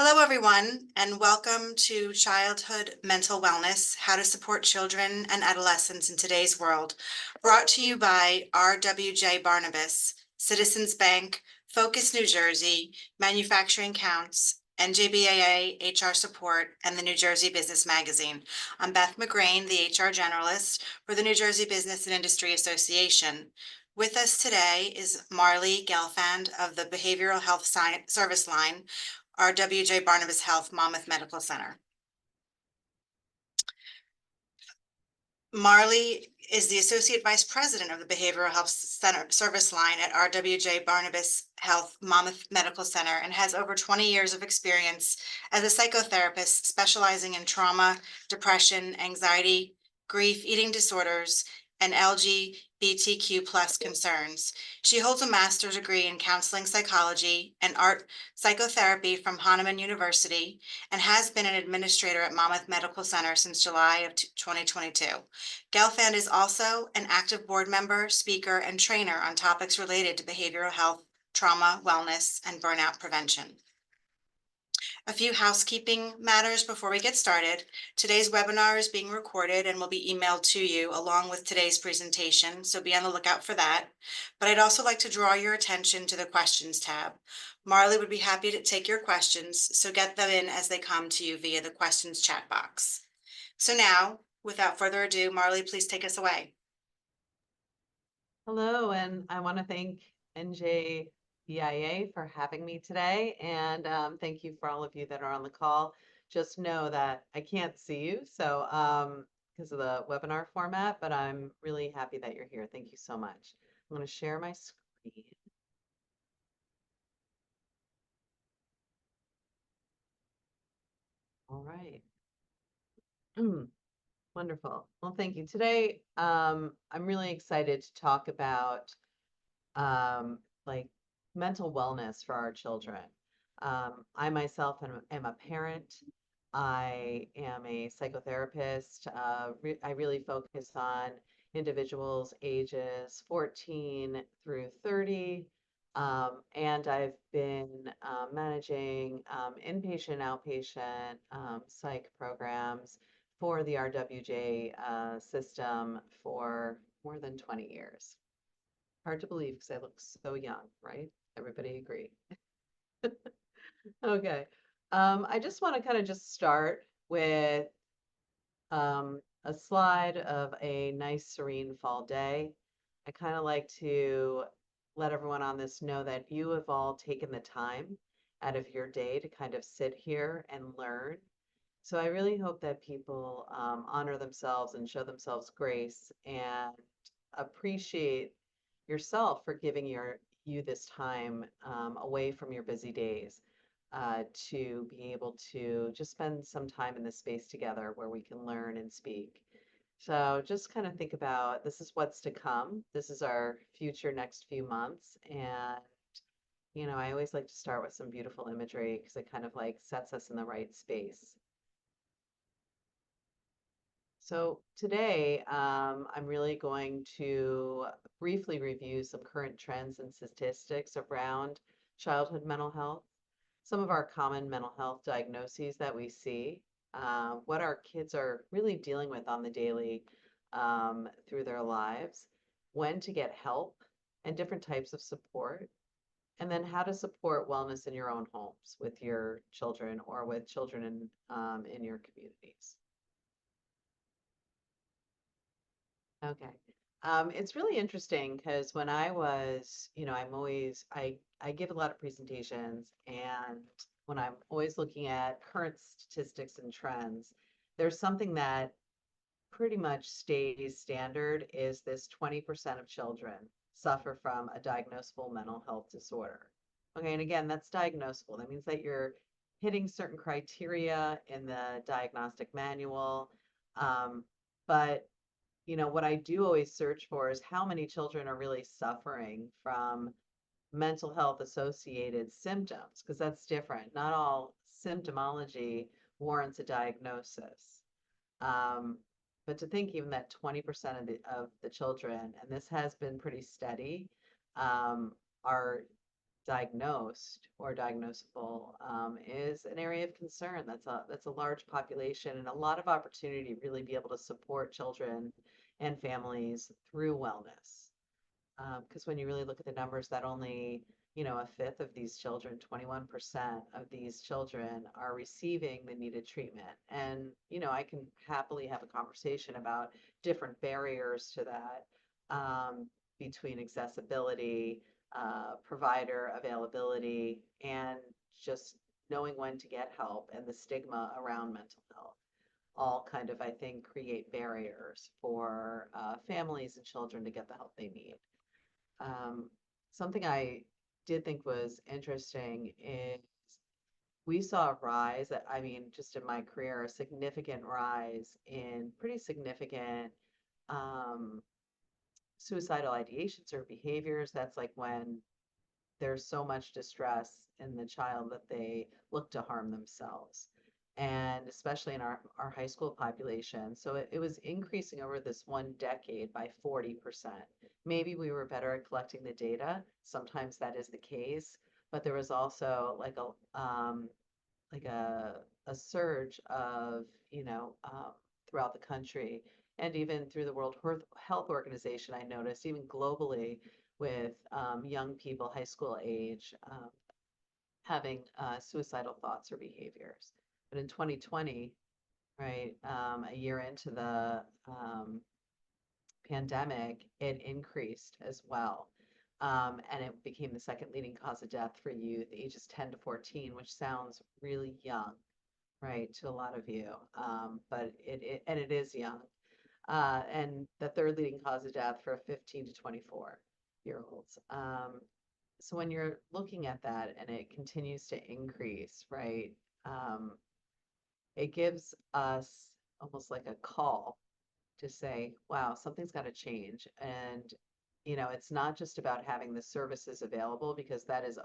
Hello, everyone, and welcome to Childhood Mental Wellness, How to Support Children and Adolescents in Today's World, brought to you by RWJ Barnabas, Citizens Bank, Focus New Jersey, Manufacturing Counts, NJBAA, HR Support, and the New Jersey Business Magazine. I'm Beth McGrain, the HR Generalist for the New Jersey Business and Industry Association. With us today is Marley Gelfand of the Behavioral Health Science Service Line, our WJ Barnabas Health Monmouth Medical Center. Marley is the Associate Vice President of the Behavioral Health Center Service Line at RWJ Barnabas Health Monmouth Medical Center and has over 20 years of experience as a psychotherapist specializing in trauma, depression, anxiety, grief, eating disorders, and LGBTQ plus concerns. She holds a master's degree in counseling psychology and art psychotherapy from Hahnemann University and has been an administrator at Monmouth Medical Center since July of 2022. Gelfand is also an active board member, speaker, and trainer on topics related to behavioral health, trauma, wellness, and burnout prevention. A few housekeeping matters before we get started. Today's webinar is being recorded and will be emailed to you along with today's presentation, so be on the lookout for that. But I'd also like to draw your attention to the questions tab. Marley would be happy to take your questions, so get them in as they come to you via the questions chat box. So now, without further ado, Marley, please take us away. Hello, and I want to thank NJBIA for having me today, and thank you for all of you that are on the call. Just know that I can't see you, so because of the webinar format, but I'm really happy that you're here. Thank you so much. I'm going to share my screen. All right. Wonderful. Well, thank you. Today, I'm really excited to talk about like mental wellness for our children. I myself am a parent. I am a psychotherapist. I really focus on individuals ages 14 through 30. And I've been managing inpatient, outpatient psych programs for the RWJ system for more than 20 years. Hard to believe because I look so young, right? Everybody agree? Okay. I just want to kind of just start with a slide of a nice serene fall day. I kind of like to let everyone on this know that you have all taken the time out of your day to kind of sit here and learn. So I really hope that people honor themselves and show themselves grace and appreciate yourself for giving you this time away from your busy days to be able to just spend some time in this space together where we can learn and speak. So just kind of think about this is what's to come. This is our future next few months. And, I always like to start with some beautiful imagery because it kind of like sets us in the right space. So today, I'm really going to briefly review some current trends and statistics around childhood mental health, some of our common mental health diagnoses that we see, what our kids are really dealing with on the daily through their lives, when to get help, and different types of support, and then how to support wellness in your own homes with your children or with children in your communities. Okay. It's really interesting because when I was, I give a lot of presentations, and when I'm always looking at current statistics and trends, there's something that pretty much stays standard is this 20% of children suffer from a diagnosable mental health disorder. Okay, and again, that's diagnosable. That means that you're hitting certain criteria in the diagnostic manual. But what I do always search for is how many children are really suffering from mental health associated symptoms, because that's different. Not all symptomology warrants a diagnosis. Um, but to think even that 20% of the children, and this has been pretty steady, are diagnosed or diagnosable is an area of concern. That's a large population and a lot of opportunity to really be able to support children and families through wellness. Because when you really look at the numbers, that only, a fifth of these children, 21% of these children are receiving the needed treatment. And, I can happily have a conversation about different barriers to that, between accessibility, provider availability, and just knowing when to get help and the stigma around mental health. All kind of, I think, create barriers for families and children to get the help they need. Um, Something I did think was interesting is we saw a rise, I mean, just in my career, a significant rise in pretty significant um, suicidal ideations or behaviors. That's like when there's so much distress in the child that they look to harm themselves. And especially in our high school population. So it was increasing over this one decade by 40%. Maybe we were better at collecting the data. Sometimes that is the case, but there was also like a surge of, throughout the country and even through the World Health Organization, I noticed even globally with young people, high school age, having suicidal thoughts or behaviors. But in 2020, right, a year into the pandemic, it increased as well. And it became the second leading cause of death for youth ages 10 to 14, which sounds really young, right, to a lot of you. But it is young. And the third leading cause of death for 15 to 24-year-olds. So when you're looking at that and it continues to increase, right, um, it gives us almost like a call to say, wow, something's got to change. And, it's not just about having the services available because that is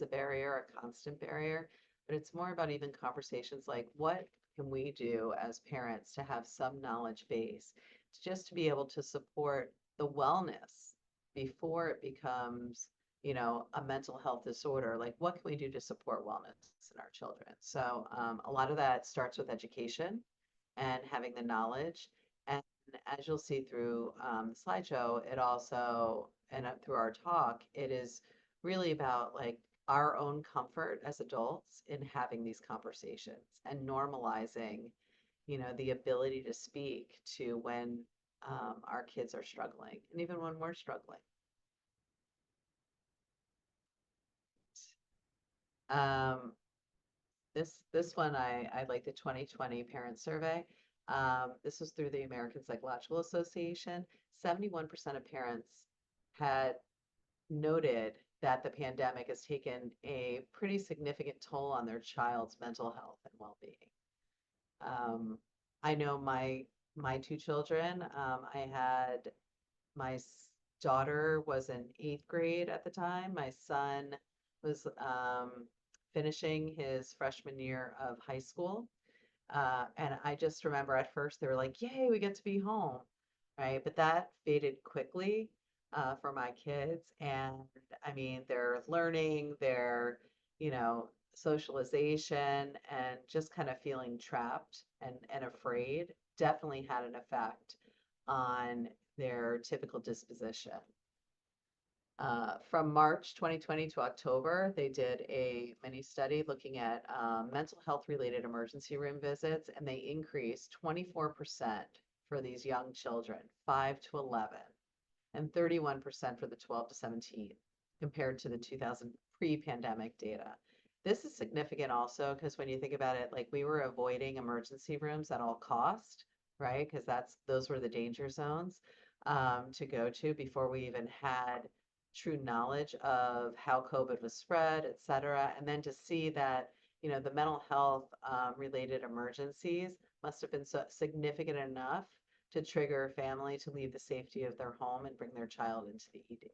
a barrier, a constant barrier, but it's more about even conversations like what can we do as parents to have some knowledge base to just to be able to support the wellness before it becomes, a mental health disorder. Like what can we do to support wellness in our children? So a lot of that starts with education and having the knowledge. And as you'll see through the slideshow, it also, and through our talk, it is really about like our own comfort as adults in having these conversations and normalizing, the ability to speak to when our kids are struggling and even when we're struggling. Um, this one I like the 2020 parent survey. This was through the American Psychological Association. 71% of parents had noted that the pandemic has taken a pretty significant toll on their child's mental health and well-being. Um, I know my two children. I had my daughter was in eighth grade at the time. My son was finishing his freshman year of high school. And I just remember at first they were like, yay, we get to be home, right? But that faded quickly for my kids. And I mean, their learning, their, socialization, and just kind of feeling trapped and afraid definitely had an effect on their typical disposition. From March 2020 to October, they did a mini study looking at mental health related emergency room visits, and they increased 24% for these young children, 5 to 11, and 31% for the 12 to 17, compared to the 2000 pre-pandemic data. This is significant also because when you think about it, like we were avoiding emergency rooms at all cost, right? Because those were the danger zones to go to before we even had true knowledge of how COVID was spread, et cetera. And then to see that, the mental health related emergencies must have been so significant enough to trigger a family to leave the safety of their home and bring their child into the ED.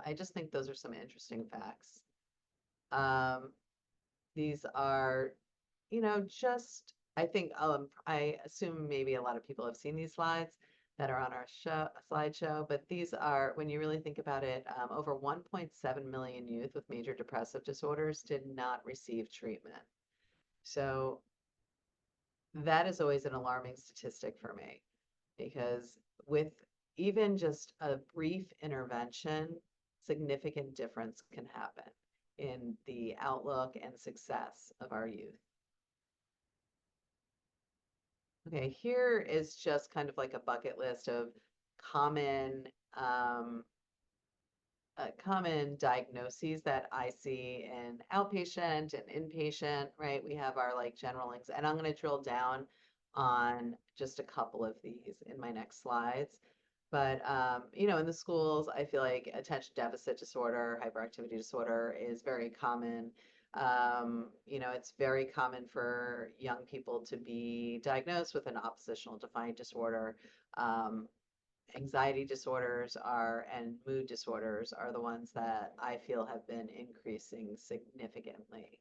I just think those are some interesting facts. Um, these are, just, I think, I assume maybe a lot of people have seen these slides. that are on our slideshow, but these are, when you really think about it, over 1.7 million youth with major depressive disorders did not receive treatment. So that is always an alarming statistic for me because with even just a brief intervention, significant difference can happen in the outlook and success of our youth. Okay, here is just kind of like a bucket list of common um, common diagnoses that I see in outpatient and inpatient, right? We have our like general, and I'm going to drill down on just a couple of these in my next slides. But in the schools, I feel like attention deficit disorder, hyperactivity disorder is very common. It's very common for young people to be diagnosed with an oppositional defiant disorder. Um, Anxiety disorders are and mood disorders are the ones that I feel have been increasing significantly.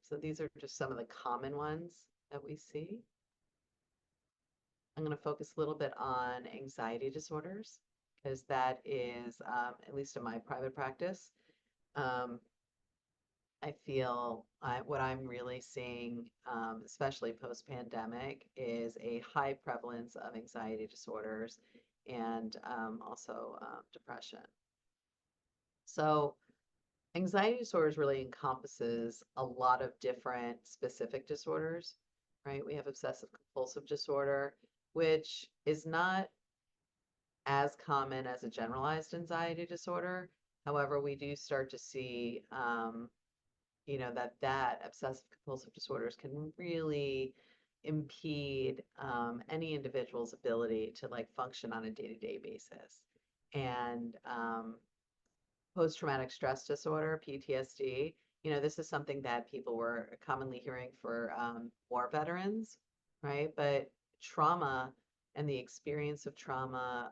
So these are just some of the common ones that we see. I'm going to focus a little bit on anxiety disorders because that is, at least in my private practice, um, I feel what I'm really seeing, especially post-pandemic, is a high prevalence of anxiety disorders and also depression. So anxiety disorders really encompasses a lot of different specific disorders, right? We have obsessive compulsive disorder, which is not as common as a generalized anxiety disorder. However, we do start to see that obsessive compulsive disorders can really impede any individual's ability to like function on a day-to-day basis. And post-traumatic stress disorder, PTSD, this is something that people were commonly hearing for war veterans, right? But trauma and the experience of trauma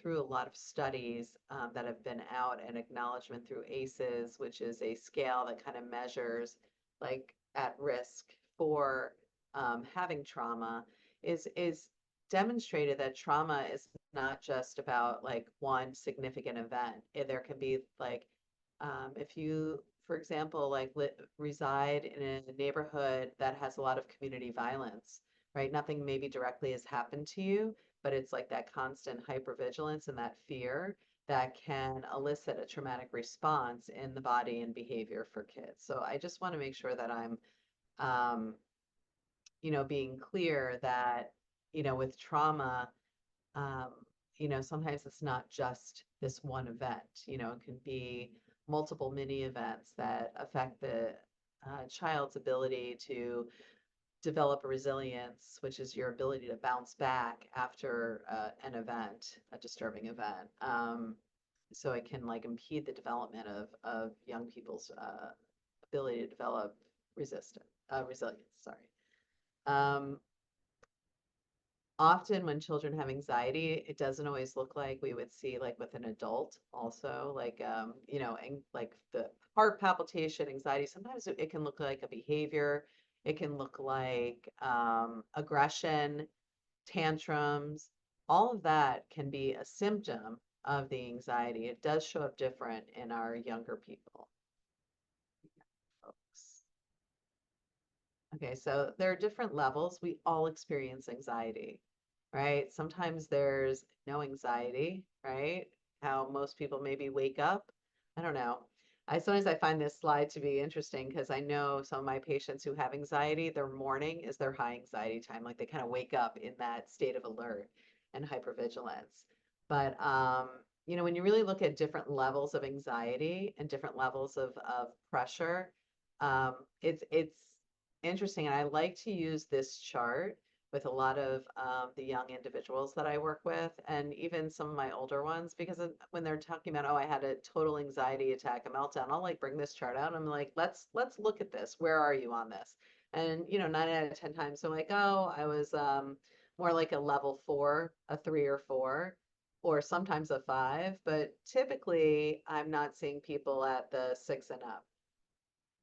through a lot of studies that have been out and acknowledgement through ACEs, which is a scale that kind of measures like at risk for having trauma, is demonstrated that trauma is not just about like one significant event. There can be like, if you, for example, like reside in a neighborhood that has a lot of community violence, right? Nothing maybe directly has happened to you, but it's like that constant hypervigilance and that fear that can elicit a traumatic response in the body and behavior for kids. So I just want to make sure that I'm, um, being clear that, with trauma, um, sometimes it's not just this one event, it can be multiple mini events that affect the child's ability to develop a resilience, which is your ability to bounce back after an event, a disturbing event. So it can like impede the development of young people's ability to develop resilience, sorry. Um, Often when children have anxiety, it doesn't always look like we would see like with an adult also, like and like the heart palpitation, anxiety. Sometimes it can look like a behavior. It can look like aggression, tantrums. All of that can be a symptom of the anxiety. It does show up different in our younger people, folks. Okay, so there are different levels. We all experience anxiety, right? Sometimes there's no anxiety, right? How most people maybe wake up. I don't know. Sometimes I find this slide to be interesting because I know some of my patients who have anxiety, their morning is their high anxiety time. Like they kind of wake up in that state of alert and hypervigilance. But when you really look at different levels of anxiety and different levels of pressure, it's interesting. And I like to use this chart with a lot of the young individuals that I work with, and even some of my older ones, because when they're talking about, oh, I had a total anxiety attack, a meltdown, I'll like bring this chart out. And I'm like, let's look at this. Where are you on this? And 9 out of 10 times, I'm like, oh, I was more like a level 4, a 3 or 4, or sometimes a 5. But typically, I'm not seeing people at the 6 and up.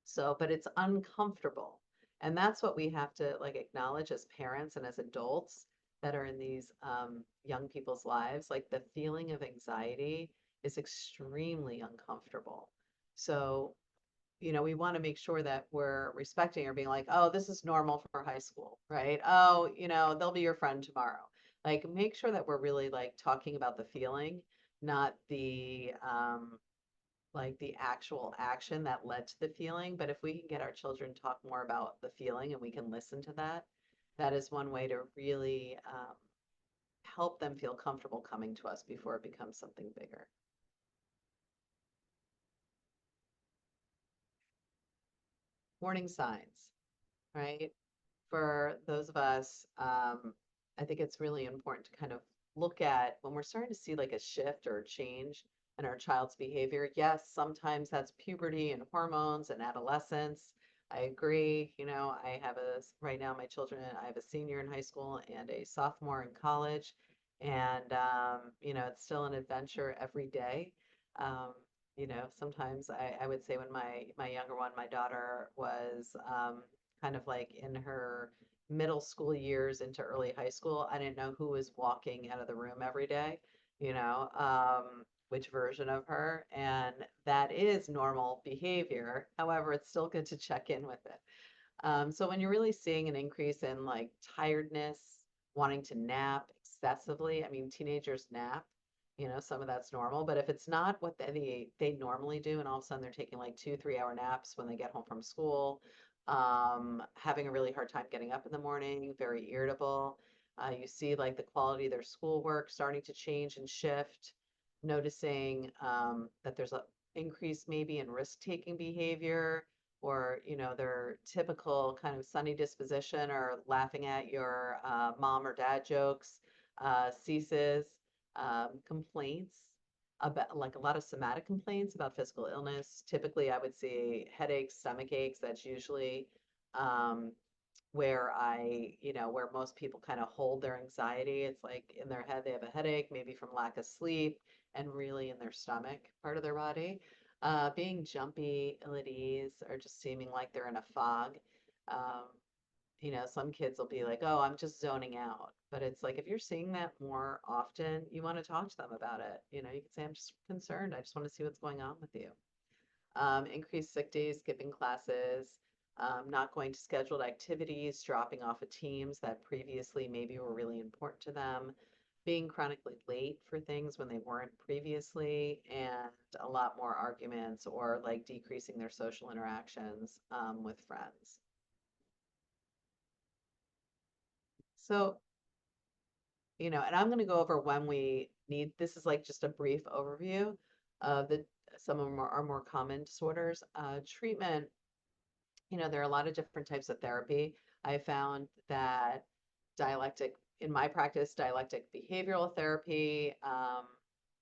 So, but it's uncomfortable. And that's what we have to like acknowledge as parents and as adults, that are in these young people's lives, like the feeling of anxiety is extremely uncomfortable. So, we want to make sure that we're respecting or being like, oh, this is normal for high school, right? Oh, they'll be your friend tomorrow. Like, make sure that we're really like talking about the feeling, not the actual action that led to the feeling. But if we can get our children to talk more about the feeling and we can listen to that, that is one way to really help them feel comfortable coming to us before it becomes something bigger. Warning signs, right? For those of us, I think it's really important to kind of look at when we're starting to see like a shift or a change in our child's behavior. Yes, sometimes that's puberty and hormones and adolescence. I agree. I have right now, my children, I have a senior in high school and a sophomore in college. And, it's still an adventure every day. Um, Sometimes I would say when my younger one, my daughter, was kind of like in her middle school years into early high school, I didn't know who was walking out of the room every day, which version of her. And that is normal behavior. However, it's still good to check in with it. So when you're really seeing an increase in like tiredness, wanting to nap excessively, I mean, teenagers nap, some of that's normal, but if it's not what they normally do, and all of a sudden they're taking like 2, 3 hour naps when they get home from school, having a really hard time getting up in the morning, very irritable. You see like the quality of their schoolwork starting to change and shift, noticing that there's a increase maybe in risk-taking behavior or their typical kind of sunny disposition or laughing at your mom or dad jokes ceases. Complaints about like a lot of somatic complaints about physical illness. Typically, I would see headaches, stomach aches. That's usually um, where most people kind of hold their anxiety. It's like in their head, they have a headache, maybe from lack of sleep, and really in their stomach part of their body. Being jumpy, ill at ease, or just seeming like they're in a fog. Um, some kids will be like, oh, I'm just zoning out. But it's like if you're seeing that more often, you want to talk to them about it. You can say, I'm just concerned. I just want to see what's going on with you. Increased sick days, skipping classes, not going to scheduled activities, dropping off of teams that previously maybe were really important to them, being chronically late for things when they weren't previously, and a lot more arguments or like decreasing their social interactions with friends. So, and I'm going to go over when we need, this is like just a brief overview of some of them are more common disorders. Treatment, there are a lot of different types of therapy. I found that in my practice, dialectic behavioral therapy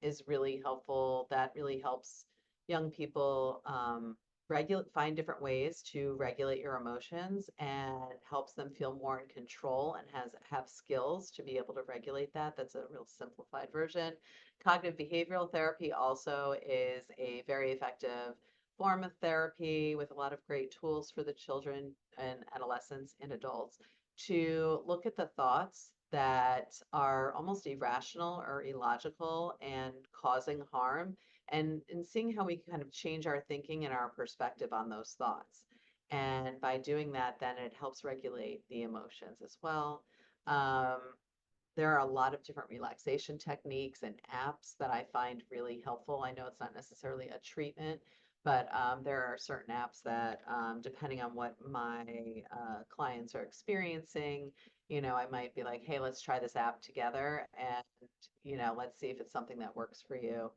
is really helpful. That really helps young people find different ways to regulate your emotions and helps them feel more in control and have skills to be able to regulate that. That's a real simplified version. Cognitive behavioral therapy also is a very effective form of therapy with a lot of great tools for the children and adolescents and adults to look at the thoughts that are almost irrational or illogical and causing harm and seeing how we can kind of change our thinking and our perspective on those thoughts. And by doing that, then it helps regulate the emotions as well. Um, there are a lot of different relaxation techniques and apps that I find really helpful. I know it's not necessarily a treatment, but there are certain apps that, depending on what my clients are experiencing, I might be like, hey, let's try this app together and, let's see if it's something that works for you.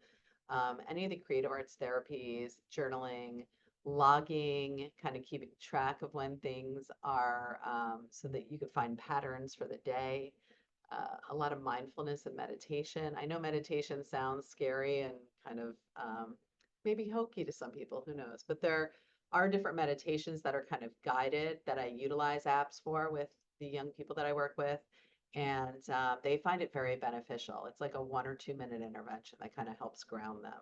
Any of the creative arts therapies, journaling, logging, kind of keeping track of when things are so that you could find patterns for the day, a lot of mindfulness and meditation. I know meditation sounds scary and kind of maybe hokey to some people, who knows? But there are different meditations that are kind of guided that I utilize apps for with the young people that I work with. And they find it very beneficial. It's like a 1 or 2 minute intervention that kind of helps ground them.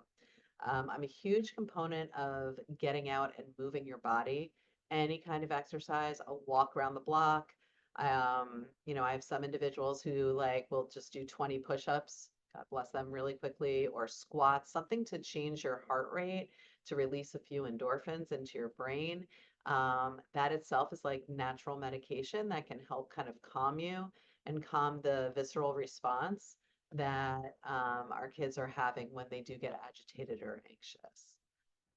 I'm a huge component of getting out and moving your body, any kind of exercise, a walk around the block, I have some individuals who like will just do 20 push-ups, God bless them, really quickly, or squats, something to change your heart rate, to release a few endorphins into your brain. That itself is like natural medication that can help kind of calm you and calm the visceral response that our kids are having when they do get agitated or anxious.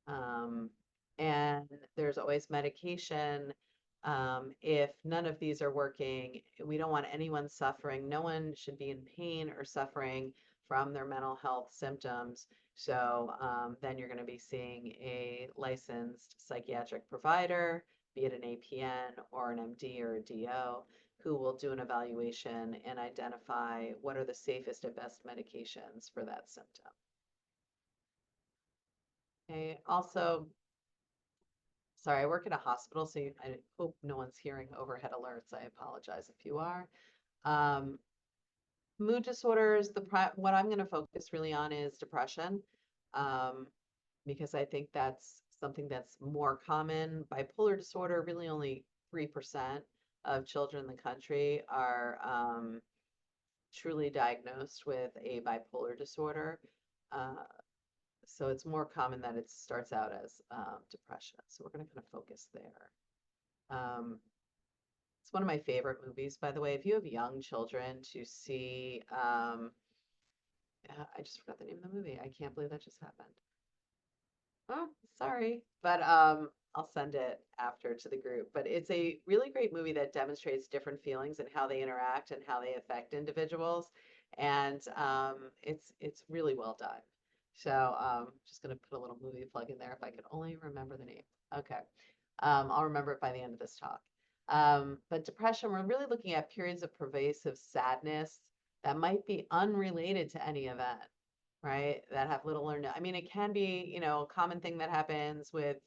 Um, and there's always medication. If none of these are working, we don't want anyone suffering. No one should be in pain or suffering from their mental health symptoms. So then you're going to be seeing a licensed psychiatric provider, be it an APN or an MD or a DO, who will do an evaluation and identify what are the safest and best medications for that symptom. Okay. Also, sorry, I work at a hospital, so I hope no one's hearing overhead alerts. I apologize if you are. Um, Mood disorders, what I'm going to focus really on is depression, um, because I think that's something that's more common. Bipolar disorder, really only 3% of children in the country are truly diagnosed with a bipolar disorder. Uh, so it's more common that it starts out as depression. So we're going to kind of focus there. Um, it's one of my favorite movies, by the way. If you have young children to see, I just forgot the name of the movie. I can't believe that just happened. Oh, sorry. But I'll send it after to the group. But it's a really great movie that demonstrates different feelings and how they interact and how they affect individuals. And it's really well done. So just gonna put a little movie plug in there if I could only remember the name. Okay. I'll remember it by the end of this talk. But depression, we're really looking at periods of pervasive sadness that might be unrelated to any event, right? That have little or no. I mean, it can be, a common thing that happens with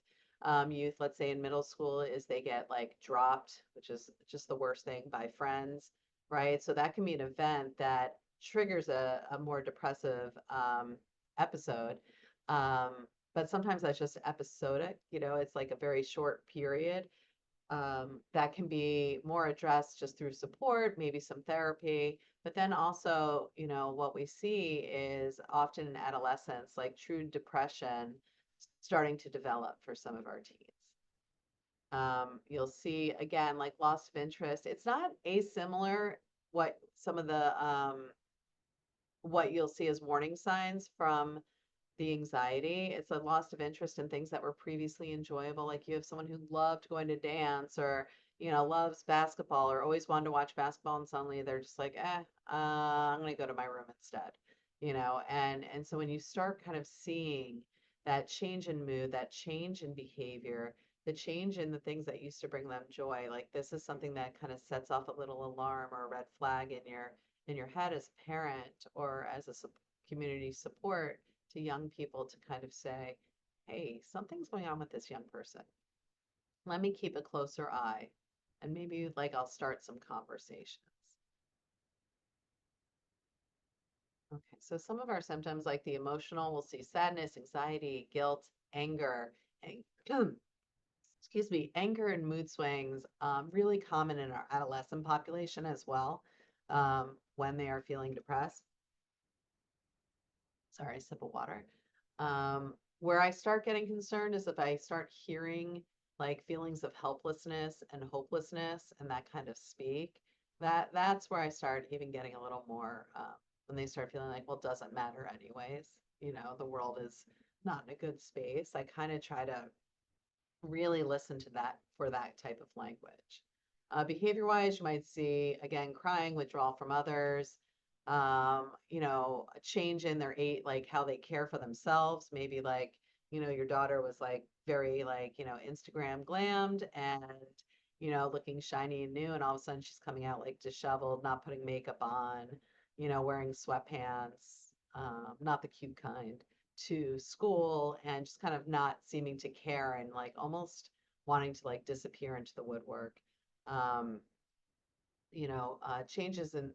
youth, let's say in middle school, is they get like dropped, which is just the worst thing, by friends, right? So that can be an event that triggers a more depressive episode. Um, but sometimes that's just episodic, it's like a very short period that can be more addressed just through support, maybe some therapy. But then also, what we see is often in adolescence, like true depression starting to develop for some of our teens. You'll see again, like loss of interest. It's not asimilar what some of the what you'll see as warning signs from the anxiety. It's a loss of interest in things that were previously enjoyable. Like you have someone who loved going to dance or, loves basketball or always wanted to watch basketball and suddenly they're just like, I'm going to go to my room instead, and so when you start kind of seeing that change in mood, that change in behavior, the change in the things that used to bring them joy, like this is something that kind of sets off a little alarm or a red flag in your head as a parent or as a community support to young people to kind of say, hey, something's going on with this young person. Let me keep a closer eye. And maybe like I'll start some conversations. Okay, so some of our symptoms, like the emotional, we'll see sadness, anxiety, guilt, anger, and excuse me, anger and mood swings, really common in our adolescent population as well, when they are feeling depressed. Sorry, sip of water. Where I start getting concerned is if I start hearing like feelings of helplessness and hopelessness and that kind of speak, that's where I start even getting a little more when they start feeling like, well, it doesn't matter anyways. The world is not in a good space. I kind of try to really listen to that for that type of language. Behavior wise, you might see again crying, withdrawal from others, a change in their like how they care for themselves. Maybe like, your daughter was like very like, Instagram glammed and, looking shiny and new, and all of a sudden she's coming out like disheveled, not putting makeup on, wearing sweatpants, not the cute kind to school and just kind of not seeming to care and like almost wanting to like disappear into the woodwork. Um, Changes in,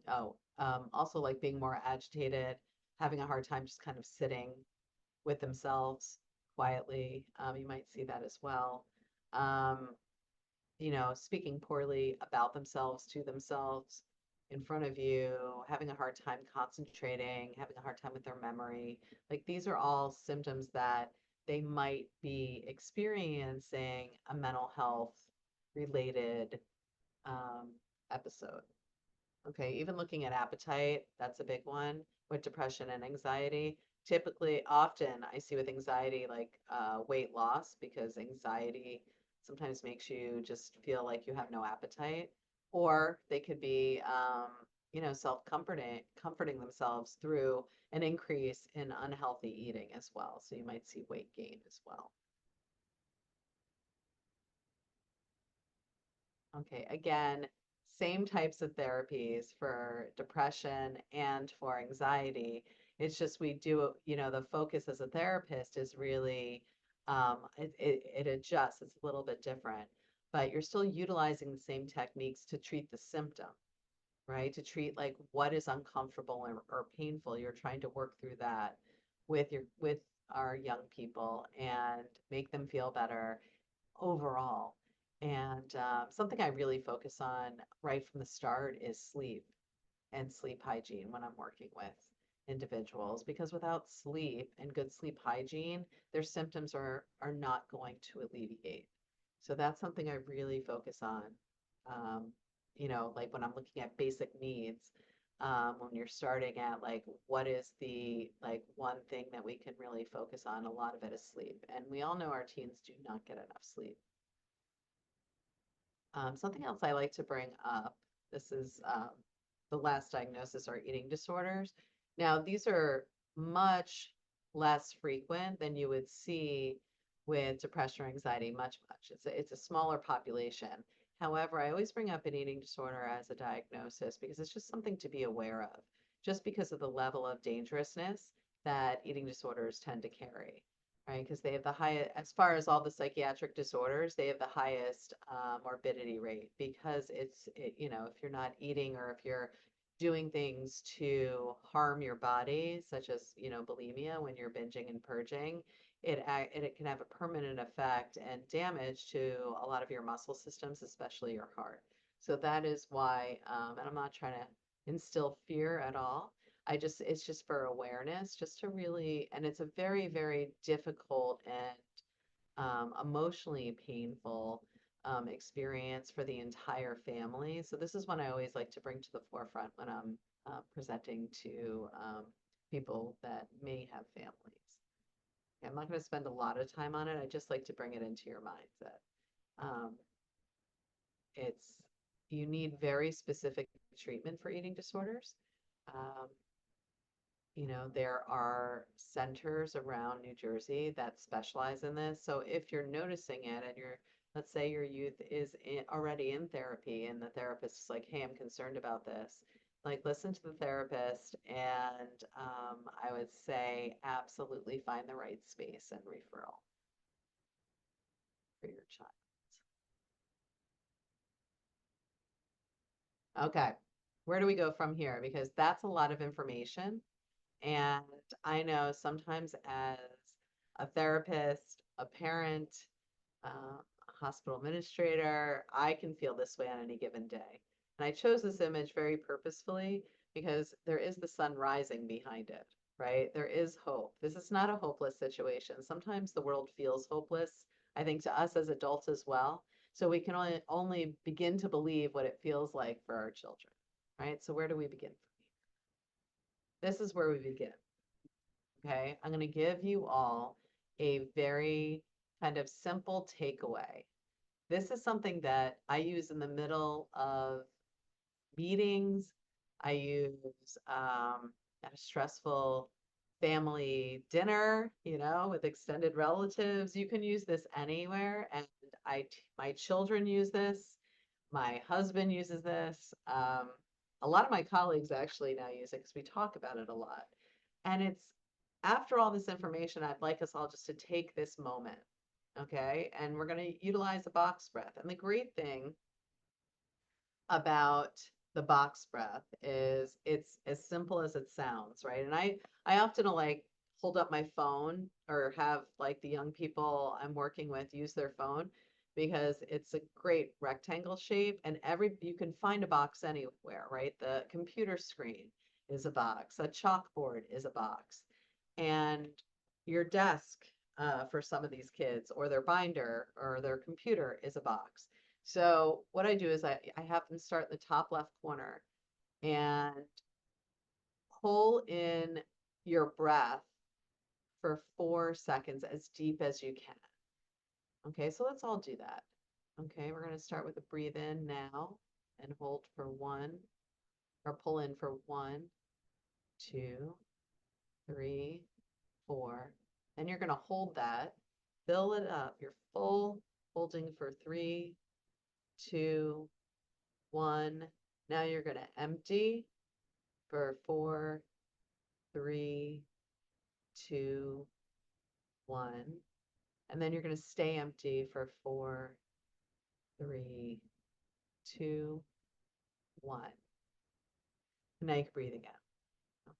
also like being more agitated, having a hard time just kind of sitting with themselves quietly. You might see that as well. Um, speaking poorly about themselves to themselves in front of you, having a hard time concentrating, having a hard time with their memory. Like these are all symptoms that they might be experiencing a mental health related um, episode. Okay, even looking at appetite, that's a big one with depression and anxiety. Typically, often I see with anxiety like weight loss because anxiety sometimes makes you just feel like you have no appetite, or they could be, comforting themselves through an increase in unhealthy eating as well. So you might see weight gain as well. Okay, again, same types of therapies for depression and for anxiety. It's just we do, the focus as a therapist is really, it adjusts, it's a little bit different, but you're still utilizing the same techniques to treat the symptom, right? To treat like what is uncomfortable or painful. You're trying to work through that with our young people and make them feel better overall. And something I really focus on right from the start is sleep and sleep hygiene when I'm working with individuals, because without sleep and good sleep hygiene, their symptoms are not going to alleviate. So that's something I really focus on. Um, like when I'm looking at basic needs, when you're starting at like what is the like one thing that we can really focus on, a lot of it is sleep. And we all know our teens do not get enough sleep. Something else I like to bring up, this is the last diagnosis are eating disorders. Now, these are much less frequent than you would see with depression or anxiety, much. It's a smaller population. However, I always bring up an eating disorder as a diagnosis because it's just something to be aware of, just because of the level of dangerousness that eating disorders tend to carry, right? Because they have the highest, as far as all the psychiatric disorders, they have the highest morbidity rate because if you're not eating or if you're doing things to harm your body, such as, bulimia when you're binging and purging, it can have a permanent effect and damage to a lot of your muscle systems, especially your heart. So that is why, and I'm not trying to instill fear at all. It's just for awareness, just to really, and it's a very, very difficult and emotionally painful experience for the entire family. So this is one I always like to bring to the forefront when I'm presenting to people that may have families. Okay, I'm not going to spend a lot of time on it. I just like to bring it into your mindset. Um, it's you need very specific treatment for eating disorders. Um, there are centers around New Jersey that specialize in this. So if you're noticing it and let's say your youth is already in therapy and the therapist is like, hey, I'm concerned about this, like listen to the therapist and I would say absolutely find the right space and referral for your child. Okay, where do we go from here? Because that's a lot of information. And I know sometimes as a therapist, a parent, a hospital administrator, I can feel this way on any given day. And I chose this image very purposefully because there is the sun rising behind it, right? There is hope. This is not a hopeless situation. Sometimes the world feels hopeless, I think to us as adults as well. So we can only begin to believe what it feels like for our children, right? So where do we begin? This is where we begin. Okay, I'm going to give you all a very kind of simple takeaway. This is something that I use in the middle of meetings. I use at a stressful family dinner, with extended relatives. You can use this anywhere, and my children use this. My husband uses this. A lot of my colleagues actually now use it because we talk about it a lot. And it's after all this information, I'd like us all just to take this moment, okay? And we're going to utilize a box breath. And the great thing about the box breath is it's as simple as it sounds, right? And I often like hold up my phone or have like the young people I'm working with use their phone because it's a great rectangle shape and you can find a box anywhere, right? The computer screen is a box, a chalkboard is a box, and your desk for some of these kids or their binder or their computer is a box. So what I do is I have them start in the top left corner and pull in your breath for 4 seconds as deep as you can. Okay, so let's all do that. Okay, we're going to start with a breathe in now and hold for one, or pull in for 1, 2, 3, 4. Then you're going to hold that, fill it up. You're full, holding for 3, 2, 1. Now you're going to empty for 4, 3, 2, 1. And then you're going to stay empty for 4, 3, 2, 1. And now you can breathe again.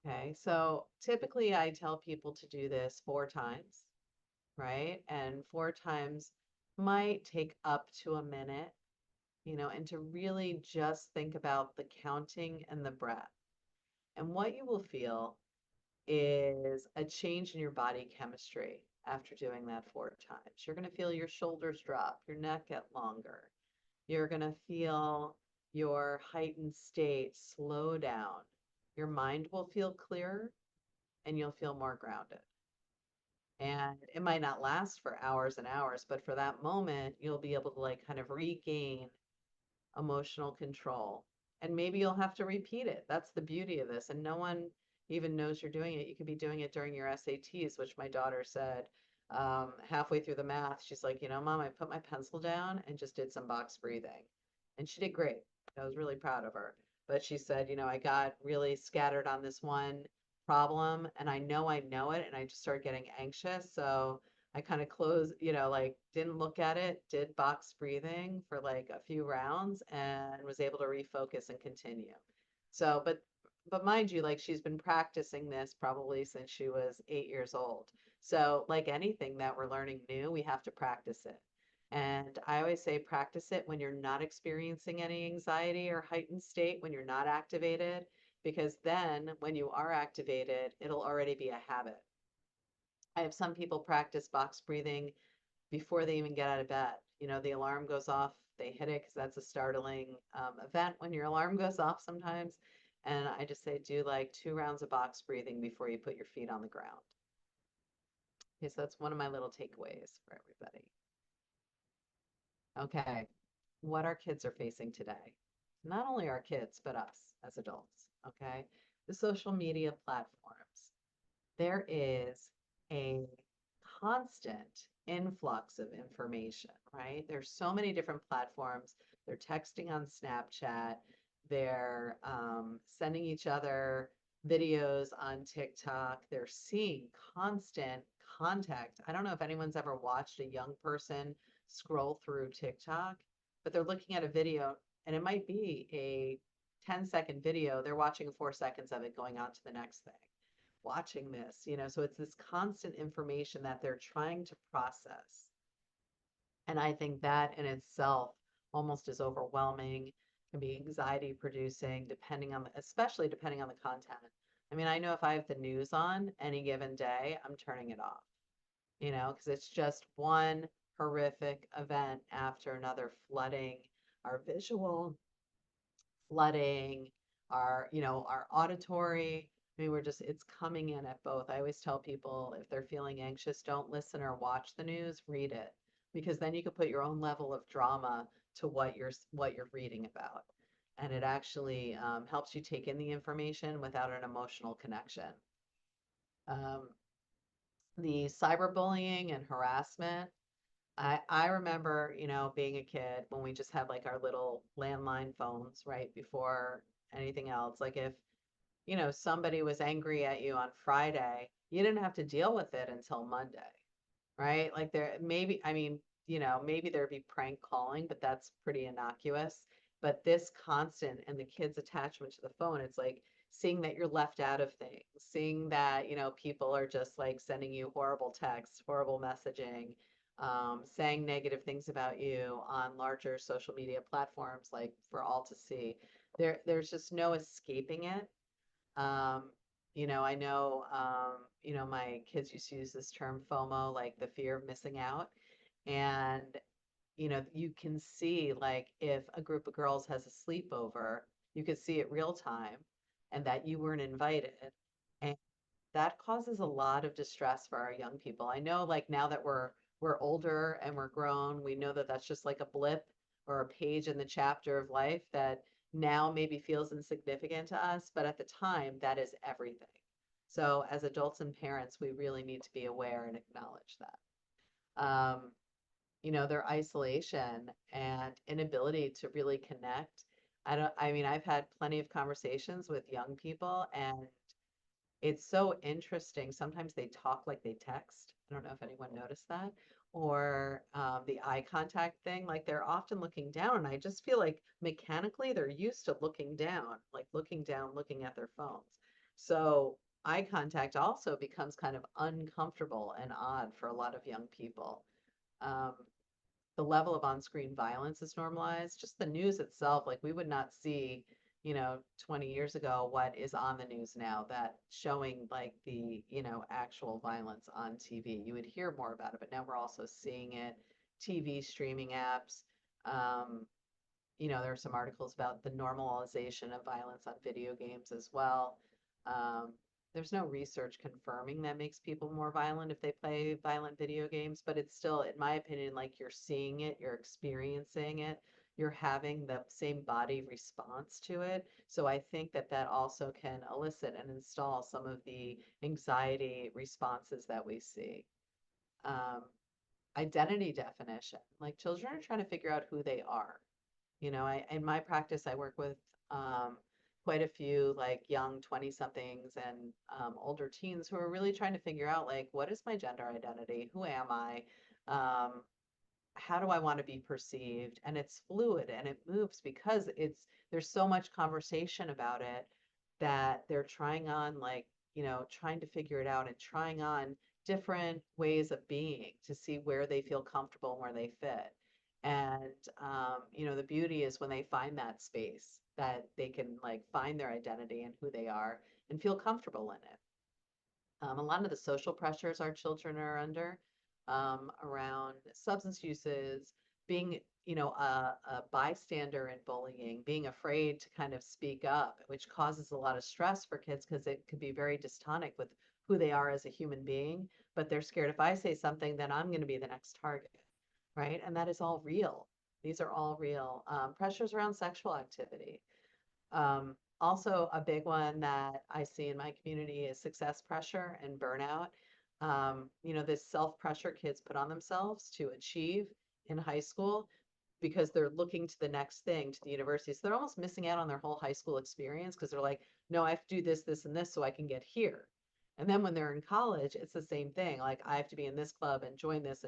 Okay, so typically I tell people to do this 4 times, right? And 4 times might take up to a minute, and to really just think about the counting and the breath. And what you will feel is a change in your body chemistry after doing that 4 times. You're going to feel your shoulders drop, your neck get longer. You're going to feel your heightened state slow down. Your mind will feel clearer and you'll feel more grounded. And it might not last for hours and hours, but for that moment, you'll be able to like kind of regain emotional control. And maybe you'll have to repeat it. That's the beauty of this. And no one even knows you're doing it. You could be doing it during your SATs, which my daughter said halfway through the math. She's like, Mom, I put my pencil down and just did some box breathing. And she did great. I was really proud of her. But she said, I got really scattered on this one problem and I know it. And I just started getting anxious. So I kind of closed, like didn't look at it, did box breathing for like a few rounds and was able to refocus and continue. So, but mind you, like she's been practicing this probably since she was 8 years old. So, like anything that we're learning new, we have to practice it. And I always say practice it when you're not experiencing any anxiety or heightened state, when you're not activated, because then when you are activated, it'll already be a habit. I have some people practice box breathing before they even get out of bed. The alarm goes off, they hit it because that's a startling event when your alarm goes off sometimes. And I just say, do like 2 rounds of box breathing before you put your feet on the ground. Okay, so that's one of my little takeaways for everybody. Okay, what our kids are facing today. Not only our kids, but us as adults. Okay, the social media platforms. There is a constant influx of information, right? There's so many different platforms. They're texting on Snapchat. They're sending each other videos on TikTok. They're seeing constant contact. I don't know if anyone's ever watched a young person scroll through TikTok, but they're looking at a video and it might be a 10-second video. They're watching 4 seconds of it going on to the next thing, watching this, so it's this constant information that they're trying to process. And I think that in itself almost is overwhelming, can be anxiety producing, especially depending on the content. I mean, I know if I have the news on any given day, I'm turning it off, because it's just one horrific event after another flooding our visual, flooding, our auditory. I mean, it's coming in at both. I always tell people if they're feeling anxious, don't listen or watch the news, read it, because then you can put your own level of drama to what you're reading about. And it actually helps you take in the information without an emotional connection. Um, the cyberbullying and harassment, I remember, being a kid when we just had like our little landline phones, right, before anything else. Like if, somebody was angry at you on Friday, you didn't have to deal with it until Monday, right? Like I mean, maybe there'd be prank calling, but that's pretty innocuous. But this constant and the kids' attachment to the phone, it's like seeing that you're left out of things, seeing that, people are just like sending you horrible texts, horrible messaging, saying negative things about you on larger social media platforms, like for all to see. There's just no escaping it. Um, I know, my kids used to use this term FOMO, like the fear of missing out. And, you can see like if a group of girls has a sleepover, you could see it real time and that you weren't invited. And that causes a lot of distress for our young people. I know like now that we're older and we're grown, we know that that's just like a blip or a page in the chapter of life that now maybe feels insignificant to us, but at the time that is everything. So as adults and parents, we really need to be aware and acknowledge that. Their isolation and inability to really connect. I mean, I've had plenty of conversations with young people, and it's so interesting. Sometimes they talk like they text. I don't know if anyone noticed that. Or the eye contact thing, like they're often looking down. And I just feel like mechanically they're used to looking down, like looking down, looking at their phones. So eye contact also becomes kind of uncomfortable and odd for a lot of young people. Um, the level of on-screen violence is normalized. Just the news itself, like we would not see, 20 years ago what is on the news now that showing like the, actual violence on TV. You would hear more about it, but now we're also seeing it. TV streaming apps. Um, there are some articles about the normalization of violence on video games as well. Um, there's no research confirming that makes people more violent if they play violent video games, but it's still, in my opinion, like you're seeing it, you're experiencing it, you're having the same body response to it. So I think that that also can elicit and install some of the anxiety responses that we see. Um, Identity definition, like children are trying to figure out who they are. In my practice, I work with quite a few like young 20 somethings and older teens who are really trying to figure out like, what is my gender identity? Who am I? Um, how do I want to be perceived? And it's fluid and it moves because there's so much conversation about it that they're trying on like, trying to figure it out and trying on different ways of being to see where they feel comfortable and where they fit. And the beauty is when they find that space that they can like find their identity and who they are and feel comfortable in it. A lot of the social pressures our children are under around substance uses, being, a bystander in bullying, being afraid to kind of speak up, which causes a lot of stress for kids because it could be very dystonic with who they are as a human being. But they're scared if I say something, then I'm going to be the next target, right? And that is all real. These are all real. Pressures around sexual activity. Also, a big one that I see in my community is success pressure and burnout. This self pressure kids put on themselves to achieve in high school because they're looking to the next thing, to the university. So they're almost missing out on their whole high school experience because they're like, no, I have to do this, this, and this so I can get here. And then when they're in college, it's the same thing. Like, I have to be in this club and join this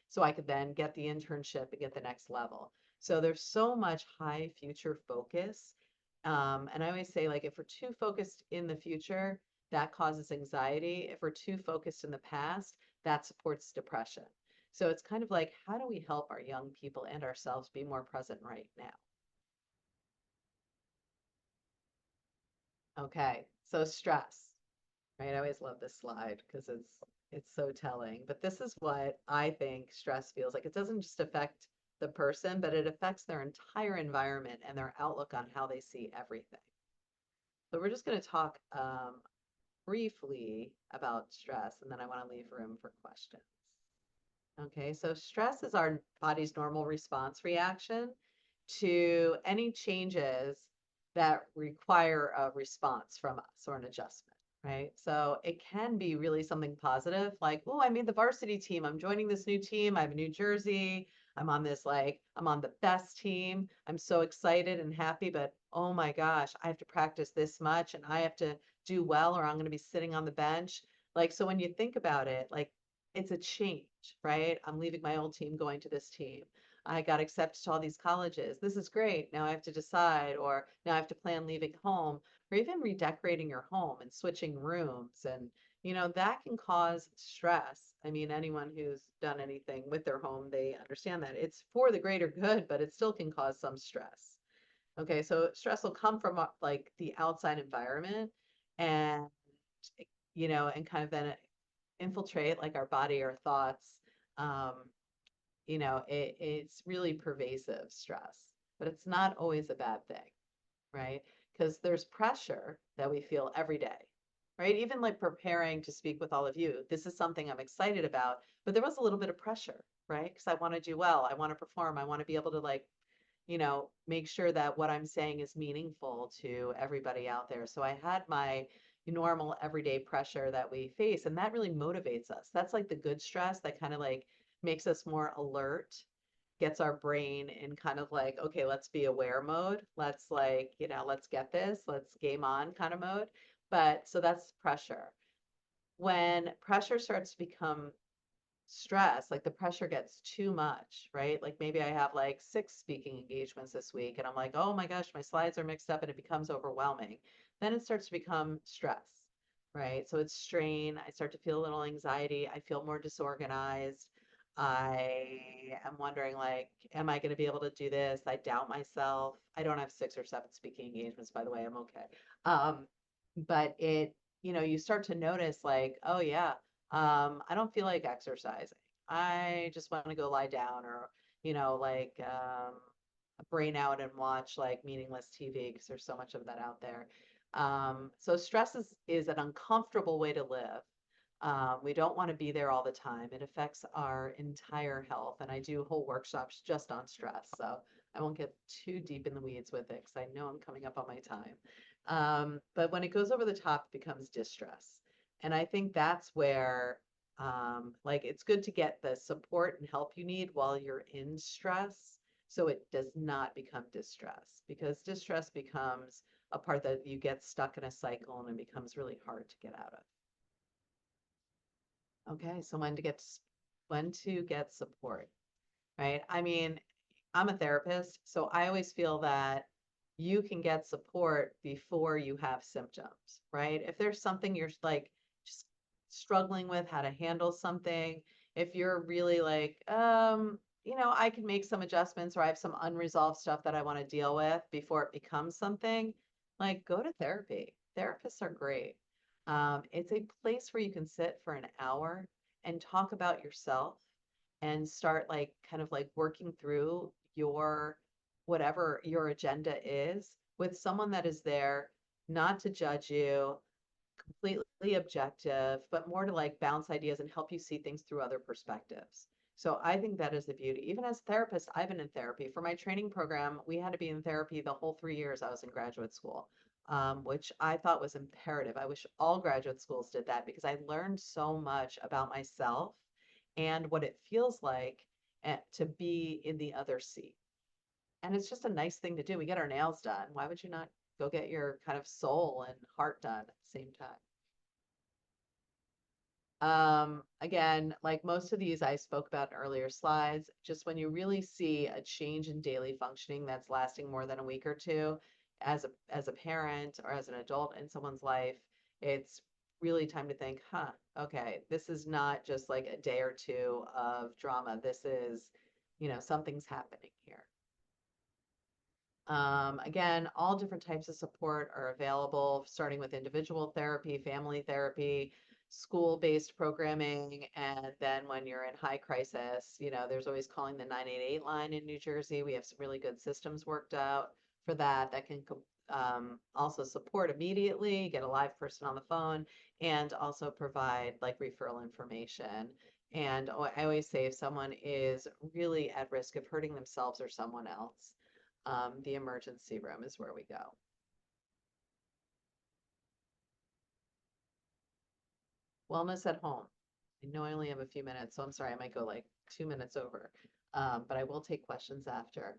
so I could then get the internship and get the next level. So there's so much high future focus. And I always say, like, if we're too focused in the future, that causes anxiety. If we're too focused in the past, that supports depression. So it's kind of like, how do we help our young people and ourselves be more present right now? Okay, so stress, right? I always love this slide because it's so telling. But this is what I think stress feels like. It doesn't just affect the person, but it affects their entire environment and their outlook on how they see everything. So we're just going to talk briefly about stress, and then I want to leave room for questions. Okay, so stress is our body's normal response reaction to any changes that require a response from us or an adjustment, right? So it can be really something positive, like, oh, I made the varsity team. I'm joining this new team. I have a new jersey. I'm on this, like, I'm on the best team. I'm so excited and happy, but oh my gosh, I have to practice this much and I have to do well or I'm going to be sitting on the bench. Like, so when you think about it, like, it's a change, right? I'm leaving my old team, going to this team. I got accepted to all these colleges. This is great. Now I have to decide, or now I have to plan leaving home, or even redecorating your home and switching rooms and, that can cause stress. I mean, anyone who's done anything with their home, they understand that it's for the greater good, but it still can cause some stress. Okay, so stress will come from like the outside environment and, and kind of then infiltrate like our body, our thoughts. Um, it's really pervasive stress, but it's not always a bad thing, right? Because there's pressure that we feel every day, right? Even like preparing to speak with all of you, this is something I'm excited about, but there was a little bit of pressure, right? Because I want to do well, I want to perform, I want to be able to like, make sure that what I'm saying is meaningful to everybody out there. So I had my normal everyday pressure that we face, and that really motivates us. That's like the good stress that kind of like makes us more alert, gets our brain in kind of like, okay, let's be aware mode. Let's like, let's get this, let's game on kind of mode. But so that's pressure. When pressure starts to become stress, like the pressure gets too much, right? Like maybe I have like 6 speaking engagements this week and I'm like, oh my gosh, my slides are mixed up and it becomes overwhelming. Then it starts to become stress, right? So it's strain. I start to feel a little anxiety. I feel more disorganized. I am wondering like, am I going to be able to do this? I doubt myself. I don't have 6 or 7 speaking engagements, by the way. I'm okay. Um, but you start to notice like, oh yeah, I don't feel like exercising. I just want to go lie down or, like brain out and watch like meaningless TV because there's so much of that out there. So stress is an uncomfortable way to live. We don't want to be there all the time. It affects our entire health. And I do whole workshops just on stress. So I won't get too deep in the weeds with it because I know I'm coming up on my time. But when it goes over the top, it becomes distress. And I think that's where, like, it's good to get the support and help you need while you're in stress so it does not become distress because distress becomes a part that you get stuck in a cycle and it becomes really hard to get out of. Okay, so when to get support, right? I mean, I'm a therapist, so I always feel that you can get support before you have symptoms, right? If there's something you're like just struggling with, how to handle something, if you're really like, I can make some adjustments or I have some unresolved stuff that I want to deal with before it becomes something, like go to therapy. Therapists are great. It's a place where you can sit for an hour and talk about yourself and start like kind of like working through your whatever your agenda is with someone that is there not to judge you, completely objective, but more to like bounce ideas and help you see things through other perspectives. So I think that is the beauty. Even as a therapist, I've been in therapy. For my training program, we had to be in therapy the whole 3 years I was in graduate school, which I thought was imperative. I wish all graduate schools did that because I learned so much about myself and what it feels like to be in the other seat. And it's just a nice thing to do. We get our nails done. Why would you not go get your kind of soul and heart done at the same time? Again, like most of these I spoke about in earlier slides, just when you really see a change in daily functioning that's lasting more than a week or two, as a parent or as an adult in someone's life, it's really time to think, huh, okay, this is not just like a day or two of drama. This is, something's happening here. Again, all different types of support are available, starting with individual therapy, family therapy, school-based programming, and then when you're in high crisis, there's always calling the 988 line in New Jersey. We have some really good systems worked out for that that can also support immediately, get a live person on the phone, and also provide like referral information. And I always say if someone is really at risk of hurting themselves or someone else, the emergency room is where we go. Wellness at home. I know I only have a few minutes, so I'm sorry, I might go like 2 minutes over. But I will take questions after.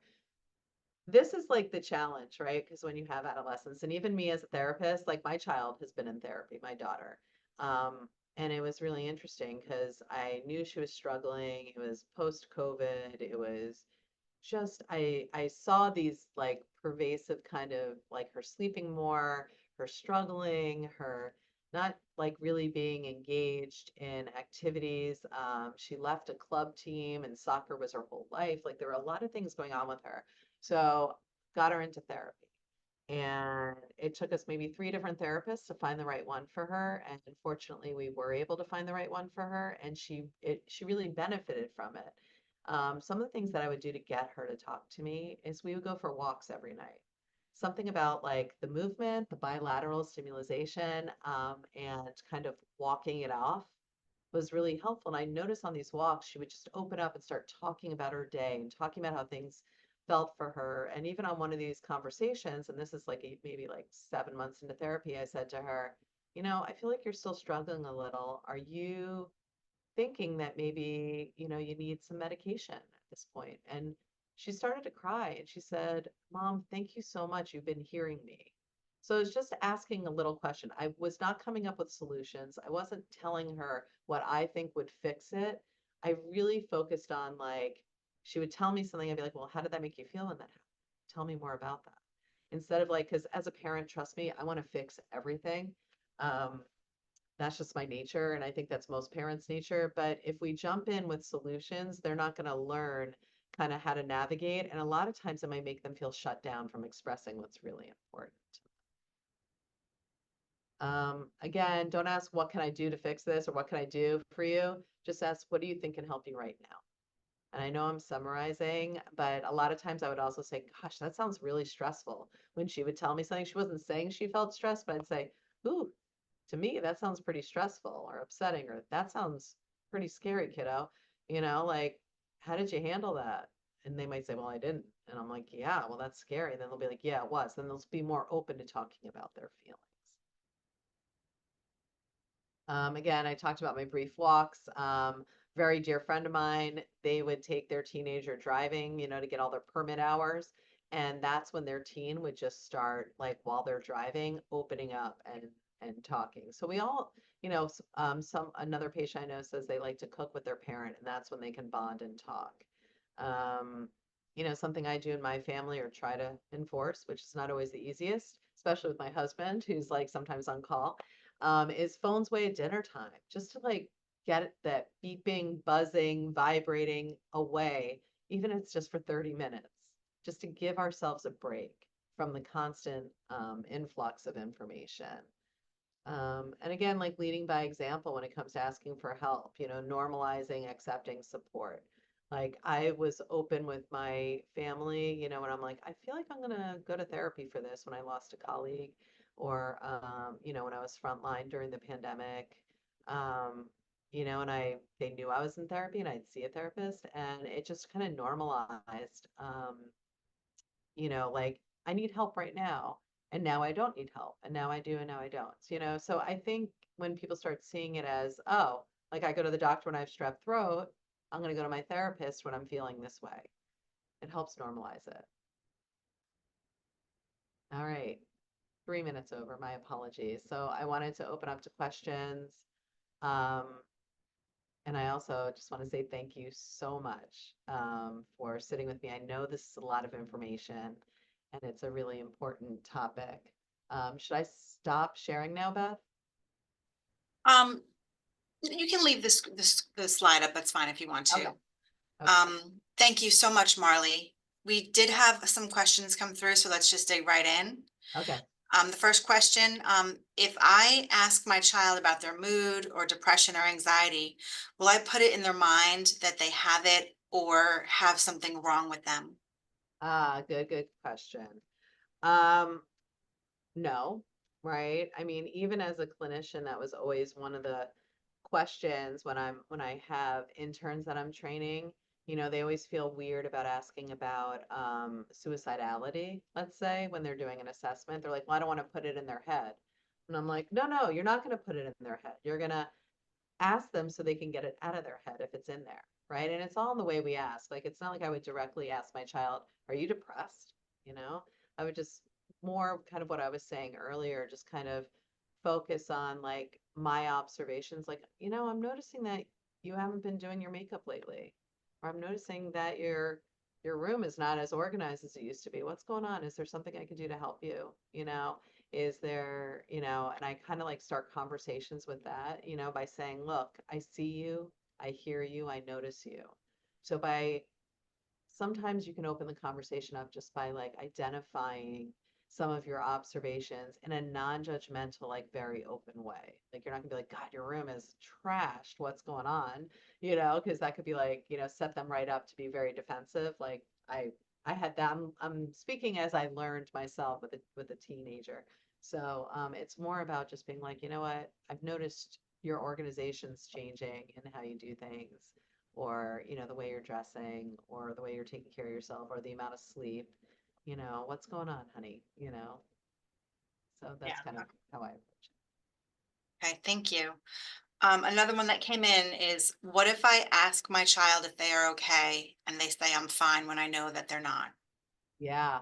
This is like the challenge, right? Because when you have adolescents, and even me as a therapist, like my child has been in therapy, my daughter. And it was really interesting because I knew she was struggling. It was post-COVID. It was just I saw these like pervasive kind of like her sleeping more, her struggling, her not like really being engaged in activities. She left a club team and soccer was her whole life. Like there were a lot of things going on with her. So got her into therapy. And it took us maybe three different therapists to find the right one for her. And fortunately, we were able to find the right one for her, and she really benefited from it. Some of the things that I would do to get her to talk to me is we would go for walks every night. Something about like the movement, the bilateral stimulation, and kind of walking it off was really helpful. And I noticed on these walks, she would just open up and start talking about her day and talking about how things felt for her. And even on one of these conversations, and this is like maybe like 7 months into therapy, I said to her, I feel like you're still struggling a little. Are you thinking that maybe, you need some medication at this point? And she started to cry and she said, Mom, thank you so much. You've been hearing me. So it's just asking a little question. I was not coming up with solutions. I wasn't telling her what I think would fix it. I really focused on like, she would tell me something. I'd be like, well, how did that make you feel when that happened? Tell me more about that. Instead of like, because as a parent, trust me, I want to fix everything. Um, that's just my nature, and I think that's most parents' nature. But if we jump in with solutions, they're not going to learn kind of how to navigate. And a lot of times it might make them feel shut down from expressing what's really important. Again, don't ask, what can I do to fix this or what can I do for you? Just ask, what do you think can help you right now? And I know I'm summarizing, but a lot of times I would also say, gosh, that sounds really stressful. When she would tell me something, she wasn't saying she felt stressed, but I'd say, ooh, to me, that sounds pretty stressful or upsetting, or that sounds pretty scary, kiddo. Like, how did you handle that? And they might say, well, I didn't. And I'm like, yeah, well, that's scary. And then they'll be like, yeah, it was. Then they'll be more open to talking about their feelings. Again, I talked about my brief walks. Very dear friend of mine, they would take their teenager driving, to get all their permit hours. And that's when their teen would just start, like while they're driving, opening up and talking. So we all, some another patient I know says they like to cook with their parent, and that's when they can bond and talk. Um, something I do in my family or try to enforce, which is not always the easiest, especially with my husband, who's like sometimes on call, is phones away at dinner time, just to like get that beeping, buzzing, vibrating away, even if it's just for 30 minutes, just to give ourselves a break from the constant influx of information. And again, like leading by example when it comes to asking for help, normalizing, accepting support. Like I was open with my family, when I'm like, I feel like I'm gonna go to therapy for this when I lost a colleague, or when I was frontline during the pandemic. And they knew I was in therapy and I'd see a therapist, and it just kind of normalized. Like I need help right now, and now I don't need help, and now I do, and now I don't. So I think when people start seeing it as, oh, like I go to the doctor when I have strep throat, I'm going to go to my therapist when I'm feeling this way. It helps normalize it. All right, 3 minutes over. My apologies. So I wanted to open up to questions. Um, and I also just want to say thank you so much for sitting with me. I know this is a lot of information and it's a really important topic. Should I stop sharing now, Beth? Um, you can leave the slide up. That's fine if you want Okay. to. Okay. Thank you so much, Marley. We did have some questions come through, so let's just dig right in. Okay. The first question, if I ask my child about their mood or depression or anxiety, will I put it in their mind that they have it or have something wrong with them? Good question. Um, No, right? I mean, even as a clinician, that was always one of the questions when I have interns that I'm training. They always feel weird about asking about suicidality, let's say, when they're doing an assessment. They're like, well, I don't want to put it in their head. And I'm like, no, no, you're not going to put it in their head. You're going to ask them so they can get it out of their head if it's in there, right? And it's all in the way we ask. Like, it's not like I would directly ask my child, are you depressed? You know, I would just more kind of what I was saying earlier, just kind of focus on like my observations. Like, I'm noticing that you haven't been doing your makeup lately, or I'm noticing that your room is not as organized as it used to be. What's going on? Is there something I can do to help you? Is there, and I kind of like start conversations with that, by saying, look, I see you, I hear you, I notice you. So by sometimes you can open the conversation up just by like identifying some of your observations in a non-judgmental, like very open way. Like you're not gonna be like, God, your room is trashed. What's going on? Because that could be like, set them right up to be very defensive. Like I had that. I'm speaking as I learned myself with a teenager. So it's more about just being like, you know what? I've noticed your organization's changing and how you do things, or the way you're dressing, or the way you're taking care of yourself, or the amount of sleep. What's going on, honey? So Yeah. that's kind of how I approach Okay, thank you. Another one that came in is, what if I ask my child if they are okay and they say I'm fine when I know that they're not? it. Yeah.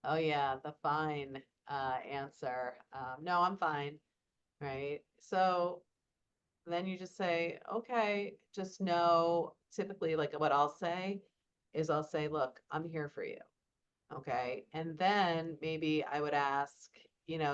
Oh yeah, the fine answer. No, I'm fine, right? So then you just say, okay, just know, typically like what I'll say is I'll say, look, I'm here for you. Okay. And then maybe I would ask,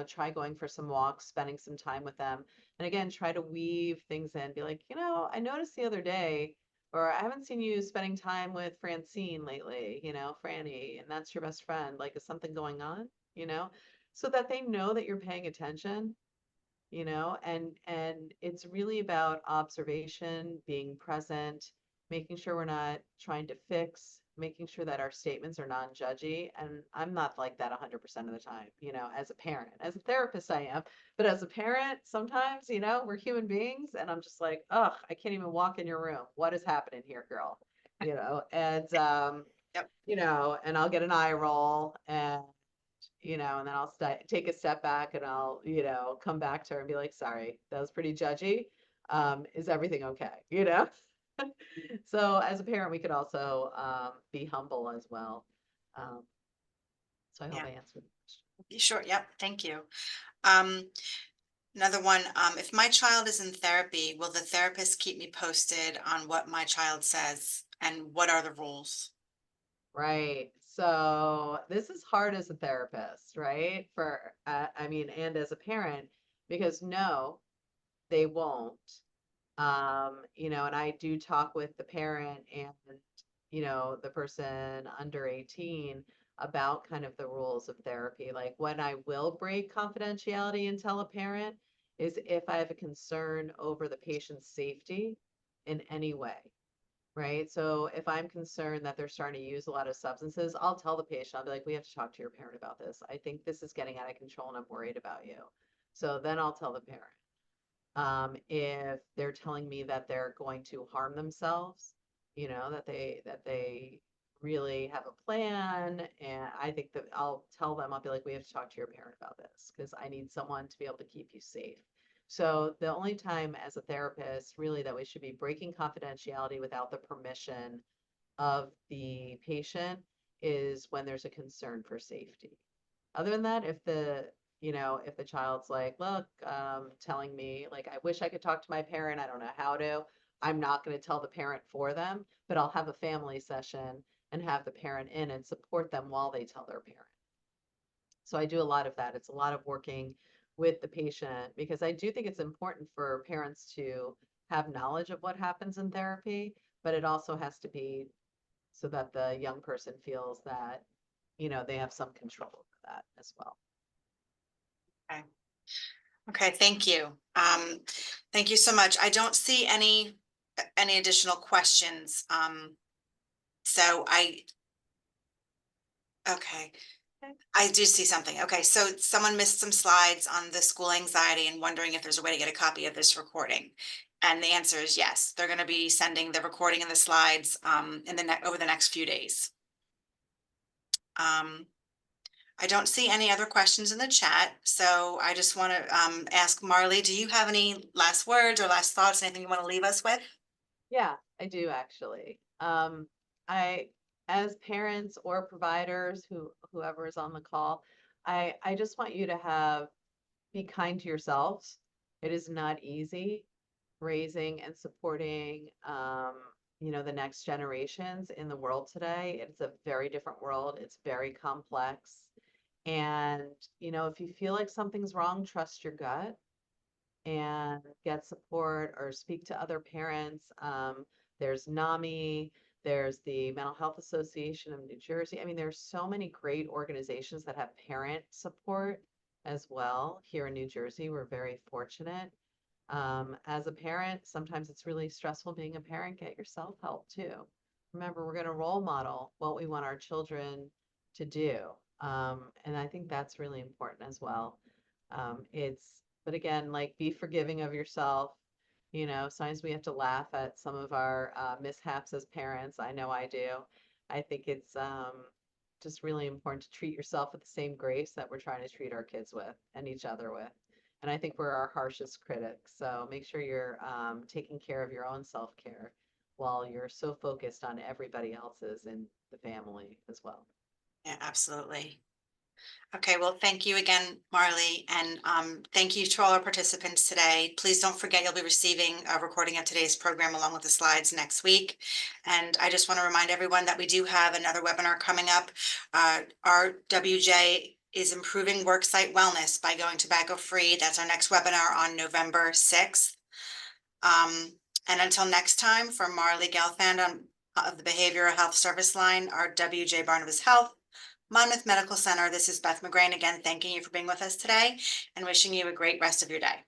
try going for some walks, spending some time with them. And again, try to weave things in, be like, I noticed the other day, or I haven't seen you spending time with Francine lately, Franny, and that's your best friend. Like, is something going on? You know, so that they know that you're paying attention, and it's really about observation, being present, making sure we're not trying to fix, making sure that our statements are non-judgy. And I'm not like that 100% of the time, as a parent. As a therapist I am, but as a parent sometimes, we're human beings, and I'm just like, ugh, I can't even walk in your room, what is happening here, girl? And Yep. and I'll get an eye roll, and then I'll take a step back, and I'll, come back to her and be like, sorry, that was pretty judgy. Is everything okay? So as a parent, we could also be humble as well. Um, so I hope Yeah. I answered the question. Sure. Yep. Thank you. Um, Another one, if my child is in therapy, will the therapist keep me posted on what my child says and what are the rules? Right. So this is hard as a therapist, right? I mean, and as a parent, because no, they won't. And I do talk with the parent and, the person under 18 about kind of the rules of therapy. Like when I will break confidentiality and tell a parent is if I have a concern over the patient's safety in any way. Right. So if I'm concerned that they're starting to use a lot of substances, I'll tell the patient, I'll be like, we have to talk to your parent about this. I think this is getting out of control and I'm worried about you. So then I'll tell the parent. If they're telling me that they're going to harm themselves, that they really have a plan, and I think that I'll tell them, I'll be like, we have to talk to your parent about this because I need someone to be able to keep you safe. So the only time as a therapist really that we should be breaking confidentiality without the permission of the patient is when there's a concern for safety. Other than that, if the child's like, look, telling me like, I wish I could talk to my parent, I don't know how to, I'm not going to tell the parent for them, but I'll have a family session and have the parent in and support them while they tell their parent. So I do a lot of that. It's a lot of working with the patient because I do think it's important for parents to have knowledge of what happens in therapy, but it also has to be so that the young person feels that, they have some control over that as well. Okay. Okay. Thank you. Thank you so much. I don't see any additional questions. So okay. Okay. I do see something. Okay, so someone missed some slides on the school anxiety and wondering if there's a way to get a copy of this recording. And the answer is yes. They're going to be sending the recording and the slides in over the next few days. Um, I don't see any other questions in the chat, so I just want to ask Marley, do you have any last words or last thoughts, anything you want to leave us with? Yeah, I do actually. I, as parents or providers, whoever is on the call, I just want you to be kind to yourselves. It is not easy raising and supporting, the next generations in the world today. It's a very different world. It's very complex. And, if you feel like something's wrong, trust your gut and get support or speak to other parents. There's NAMI, there's the Mental Health Association of New Jersey. I mean, there's so many great organizations that have parent support as well here in New Jersey. We're very fortunate. As a parent, sometimes it's really stressful being a parent. Get yourself help too. Remember, we're going to role model what we want our children to do. And I think that's really important as well. But again, like be forgiving of yourself. Sometimes we have to laugh at some of our mishaps as parents. I know I do. I think it's just really important to treat yourself with the same grace that we're trying to treat our kids with and each other with. And I think we're our harshest critics. So make sure you're taking care of your own self-care while you're so focused on everybody else's in the family as well. Yeah, absolutely. Okay, well, thank you again, Marley, and thank you to all our participants today. Please don't forget you'll be receiving a recording of today's program along with the slides next week. And I just want to remind everyone that we do have another webinar coming up. Our WJ is improving worksite wellness by going tobacco-free. That's our next webinar on November 6th. And until next time, from Marley Gelfand of the Behavioral Health Service Line, our WJ Barnabas Health Monmouth Medical Center. This is Beth McGrain again, thanking you for being with us today and wishing you a great rest of your day.